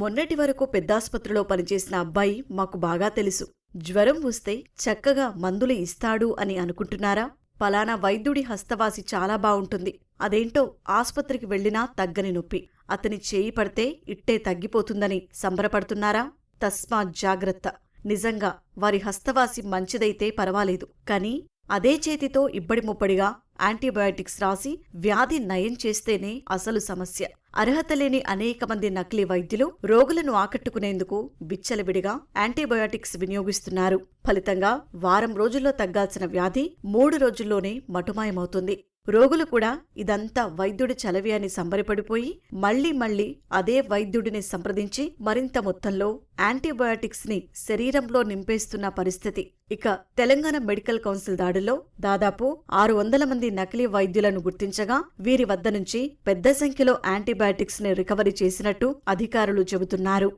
మొన్నటి వరకు పెద్దాసుపత్రిలో పనిచేసిన అబ్బాయి మాకు బాగా తెలుసు. జ్వరం వస్తే చక్కగా మందులు ఇస్తాడు అని అనుకుంటున్నారా? పలానా వైద్యుడి హస్తవాసి చాలా బావుంటుంది, అదేంటో ఆస్పత్రికి వెళ్లినా తగ్గని నొప్పి, అతని చేయి పడితే ఇట్టే తగ్గిపోతుందని సంబరపడుతున్నారా? తస్మాత్ జాగ్రత్త. నిజంగా వారి హస్తవాసి మంచిదైతే పర్వాలేదు, కాని అదే చేతితో ఇబ్బడి ముబ్బడిగా యాంటీబయాటిక్స్ రాసి వ్యాధి నయం చేస్తేనే అసలు సమస్య. అర్హత లేని అనేక మంది నకిలీ వైద్యులు రోగులను ఆకట్టుకునేందుకు విచ్చలవిడిగా యాంటీబయాటిక్స్ వినియోగిస్తున్నారు. ఫలితంగా వారం రోజుల్లో తగ్గాల్సిన వ్యాధి 3 రోజుల్లోనే మటుమాయమవుతుంది. రోగులు కూడా ఇదంతా వైద్యుడి చలవి అని సంబరపడిపోయి మళ్లీ అదే వైద్యుడిని సంప్రదించి మరింత మొత్తంలో యాంటీబయాటిక్స్ ని శరీరంలో నింపేస్తున్న పరిస్థితి. ఇక తెలంగాణ మెడికల్ కౌన్సిల్ దాడుల్లో దాదాపు 600 మంది నకిలీ వైద్యులను గుర్తించగా వీరి వద్ద నుంచి పెద్ద సంఖ్యలో యాంటీబయాటిక్స్ ని రికవరీ చేసినట్టు అధికారులు చెబుతున్నారు.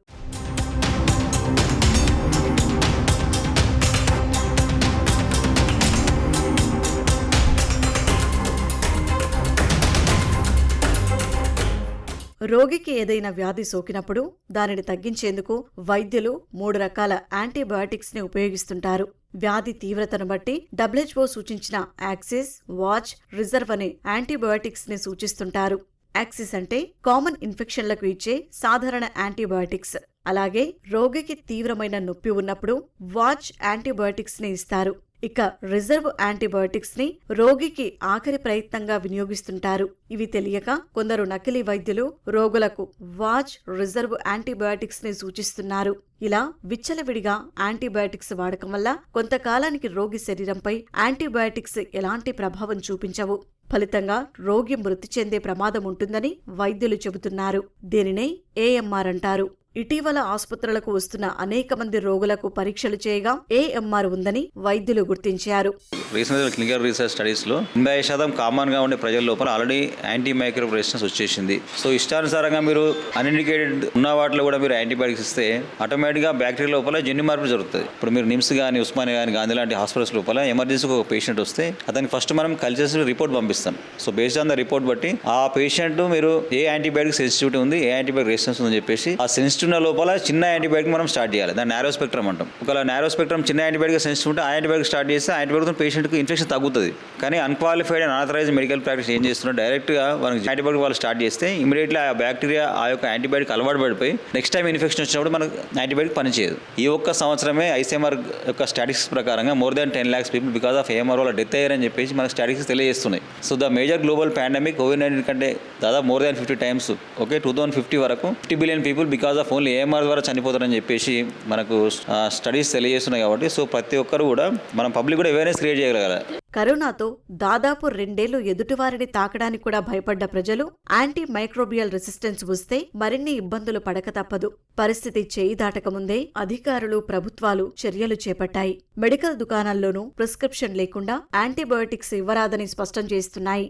రోగికి ఏదైనా వ్యాధి సోకినప్పుడు దానిని తగ్గించేందుకు వైద్యులు 3 రకాల యాంటీబయాటిక్స్ ని ఉపయోగిస్తుంటారు. వ్యాధి తీవ్రతను బట్టి WHO సూచించిన యాక్సిస్, వాచ్, రిజర్వ్ అనే యాంటీబయాటిక్స్ ని సూచిస్తుంటారు. యాక్సిస్ అంటే కామన్ ఇన్ఫెక్షన్లకు ఇచ్చే సాధారణ యాంటీబయాటిక్స్. అలాగే రోగికి తీవ్రమైన నొప్పి ఉన్నప్పుడు వాచ్ యాంటీబయాటిక్స్ ని ఇస్తారు. ఇక రిజర్వ్ యాంటీబయాటిక్స్ ని రోగికి ఆఖరి ప్రయత్నంగా వినియోగిస్తుంటారు. ఇవి తెలియక కొందరు నకిలీ వైద్యులు రోగులకు వాచ్, రిజర్వ్ యాంటీబయాటిక్స్ ని సూచిస్తున్నారు. ఇలా విచ్చలవిడిగా యాంటీబయాటిక్స్ వాడకం వల్ల కొంతకాలానికి రోగి శరీరంపై యాంటీబయాటిక్స్ ఎలాంటి ప్రభావం చూపించవు. ఫలితంగా రోగి మృతి చెందే ప్రమాదం ఉంటుందని వైద్యులు చెబుతున్నారు. దీనినే AMR అంటారు. ఇటీవల ఆసుపత్రులకు వస్తున్న అనేక మంది రోగులకు పరీక్షలు చేయగా AMR ఉందని వైద్యులు గుర్తించారు. రీసెంట్ క్లినికల్ రీసెర్చ్ స్టడీస్ లో 80% కామన్ గా ఉండే ప్రజల లోపల ఆల్రెడీ యాంటీ మైక్రోబ్ రెసిస్టెన్స్ వచ్చేసింది. సో ఇష్టానుసారంగా మీరు అన్ఇండికేటెడ్ ఉన్న వాటిలో కూడా మీరు యాంటీబయాటిక్స్ ఇస్తే ఆటోమేటిక్ గా బ్యాక్టీరియా లోపల జన్యు మార్పు జరుగుతుంది. ఇప్పుడు మీరు నిమ్స్ కానీ, ఉస్మానియా కానీ, గాంధీ లాంటి హాస్పిటల్స్ లోపల ఎమర్జెన్సీకి ఒక పేషెంట్ వస్తే అతనికి ఫస్ట్ మనం కల్చర్స్ రిపోర్ట్ పంపిస్తాం. So based on the report బట్టి ఆ పేషెంట్ మీరు ఏ యాంటీబయాటిక్ సెన్సిటివిటీ ఉంది, ఏ యాంటీబయాటిక్ రెసిస్టెన్స్ ఉందని చెప్పేసి ఆ సెన్సిటివ్ లోపల చిన్న యాంటీబయాటిక్ మనం స్టార్ట్ చేయాలి. దాన్ని నారో స్పెక్ట్రమ్ అంటాం. ఒకవేళ నారో స్పెక్ట్రమ్ చిన్న యాంటీబయాటిక్ సెన్సిటివ్ ఉంటే ఆ యాంటీబయాటిక్ స్టార్ట్ చేస్తే యాంటీబయాటిక్ పేషెంట్కి ఇన్ఫెక్షన్ తగ్గుతుంది. కానీ unqualified and unauthorised medical practice ఏం చేస్తున్నారు, డైరెక్ట్గా మనకి యాంటీబయాటిక్ వాళ్ళు స్టార్ట్ చేస్తే ఇమీడియట్లీ ఆ బ్యాక్టీరియా ఆ యొక్క యాంటీబయాటిక్ అలవాటు పడిపోయి నెక్స్ట్ టైం ఇన్ఫెక్షన్ వచ్చినప్పుడు మనకు యాంటీబయాటిక్ పనిచేయదు. ఈ ఒక్క సంవత్సరమే ICMR యొక్క స్టాటిస్టిక్స్ ప్రకారంగా more than 10 lakhs people because of AMR వల్ల డెత్ అయ్యారని చెప్పేసి మనకు స్టాటిస్టిక్స్ తెలియజేస్తున్నాయి. So the major global pandemic COVID-19 కంటే దాదాపు more than 50 times 2050 వరకు 50 billion people because of only AMR ద్వారా చనిపోతారని చెప్పేసి మనకు స్టడీస్ తెలియజేస్తున్నాయి. కాబట్టి సో ప్రతి ఒక్కరు కూడా మనం పబ్లిక్ కూడా అవేర్నెస్ క్రియేట్ చేయగలగాలి. కరోనాతో దాదాపు 2 ఏళ్లు ఎదుటివారిని తాకడానికి కూడా భయపడ్డ ప్రజలు యాంటీ మైక్రోబియల్ రెసిస్టెన్స్ వస్తే మరిన్ని ఇబ్బందులు పడక తప్పదు. పరిస్థితి చేయి దాటకముందే అధికారులు, ప్రభుత్వాలు చర్యలు చేపట్టాయి. మెడికల్ దుకాణాల్లోనూ ప్రిస్క్రిప్షన్ లేకుండా యాంటీబయాటిక్స్ ఇవ్వరాదని స్పష్టం చేస్తున్నాయి.